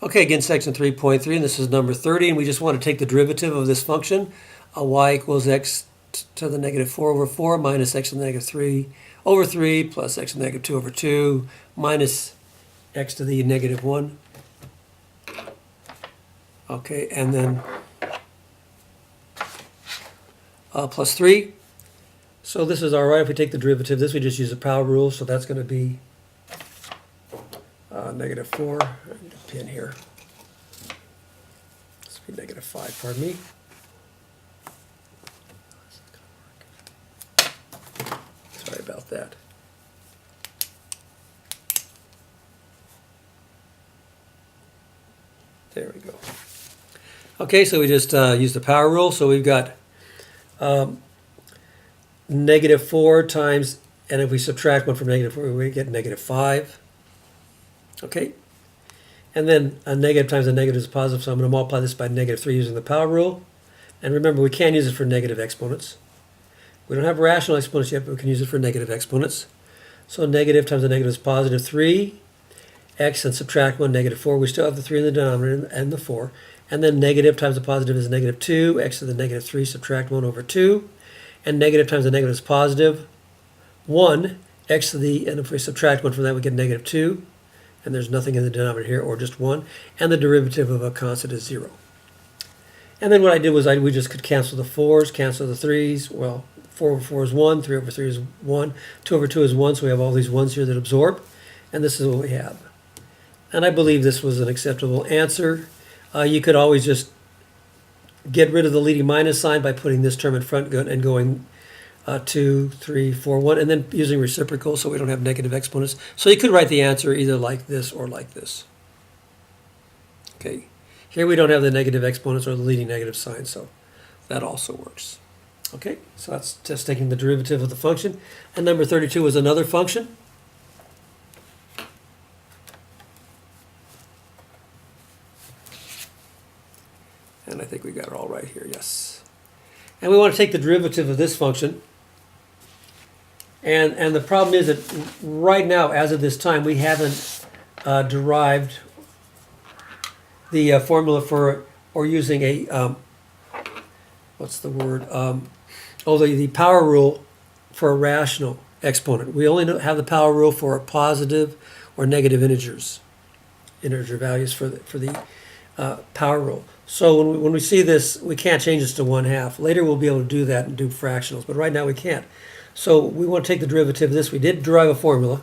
Okay, again, section 3.3, and this is number 30, and we just want to take the derivative of this function, y equals x to the negative 4 over 4 minus x to the negative 3 over 3 plus x to the negative 2 over 2 minus x to the negative 1. Okay, and then plus 3. So this is all right if we take the derivative. This we just use the power rule, so that's going to be negative 4. I need a pin here. This will be negative 5, pardon me. Sorry about that. There we go. Okay, so we just use the power rule. So we've got negative 4 times, and if we subtract 1 from negative 4, we get negative 5. Okay, and then a negative times a negative is a positive, so I'm going to multiply this by negative 3 using the power rule. And remember, we can use it for negative exponents. We don't have rational exponents yet, but we can use it for negative exponents. So negative times a negative is positive 3. X and subtract 1, negative 4. We still have the 3 in the denominator and the 4. And then negative times a positive is negative 2. X to the negative 3, subtract 1 over 2. And negative times a negative is positive 1. X to the, and if we subtract 1 from that, we get negative 2. And there's nothing in the denominator here, or just 1. And the derivative of a constant is 0. And then what I did was we just could cancel the 4s, cancel the 3s. Well, 4 over 4 is 1, 3 over 3 is 1, 2 over 2 is 1, so we have all these 1s here that absorb. And this is what we have. And I believe this was an acceptable answer. You could always just get rid of the leading minus sign by putting this term in front and going 2, 3, 4, 1, and then using reciprocal so we don't have negative exponents. So you could write the answer either like this or like this. Okay, here we don't have the negative exponents or the leading negative sign, so that also works. Okay, so that's just taking the derivative of the function. And number 32 is another function. And I think we got it all right here, yes. And we want to take the derivative of this function. And the problem is that right now, as of this time, we haven't derived the formula for, or using a, what's the word? The power rule for a rational exponent. We only have the power rule for positive or negative integers, integer values for the power rule. So when we see this, we can't change this to 1/2. Later we'll be able to do that and do fractionals, but right now we can't. So we want to take the derivative of this. We did derive a formula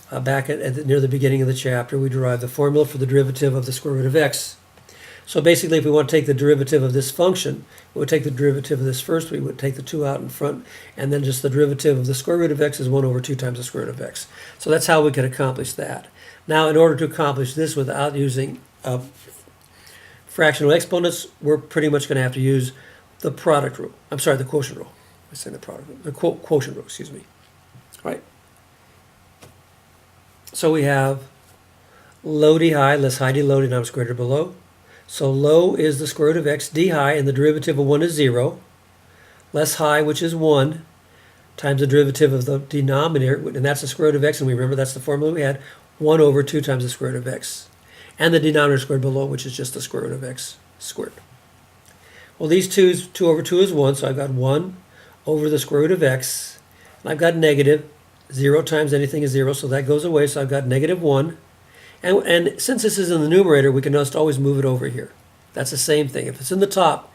back near the beginning of the chapter. We derived the formula for the derivative of the square root of x. So basically, if we want to take the derivative of this function, we would take the derivative of this first. We would take the 2 out in front, and then just the derivative of the square root of x is 1 over 2 times the square root of x. So that's how we can accomplish that. Now, in order to accomplish this without using fractional exponents, we're pretty much going to have to use the product rule. I'm sorry, the quotient rule. I said the product rule. The quotient rule, excuse me. All right. So we have low d high less high d low denominator greater below. So low is the square root of x, d high, and the derivative of 1 is 0, less high, which is 1, times the derivative of the denominator, and that's the square root of x, and we remember that's the formula we had, 1 over 2 times the square root of x. And the denominator squared below, which is just the square root of x squared. Well, these 2 over 2 is 1, so I've got 1 over the square root of x, and I've got negative. 0 times anything is 0, so that goes away, so I've got negative 1. And since this is in the numerator, we can just always move it over here. That's the same thing. If it's in the top,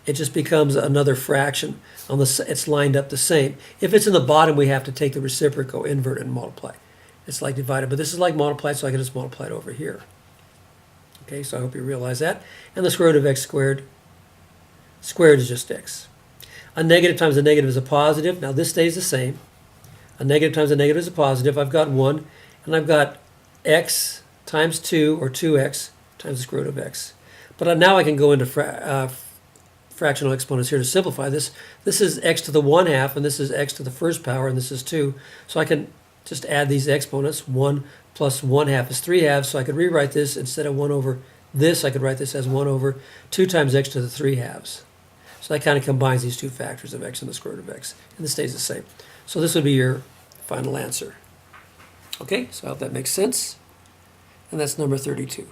it just becomes another fraction. It's lined up the same. If it's in the bottom, we have to take the reciprocal, invert it, and multiply. It's like divided, but this is like multiplied, so I can just multiply it over here. Okay, so I hope you realize that. And the square root of x squared is just x. A negative times a negative is a positive. Now this stays the same. A negative times a negative is a positive. I've got 1, and I've got x times 2, or 2x, times the square root of x. But now I can go into fractional exponents here to simplify this. This is x to the 1/2, and this is x to the first power, and this is 2. So I can just add these exponents. 1 plus 1/2 is 3/2, so I could rewrite this instead of 1 over this, I could write this as 1 over 2 times x to the 3/2. So that kind of combines these two factors of x and the square root of x, and this stays the same. So this would be your final answer. Okay, so I hope that makes sense. And that's number 32.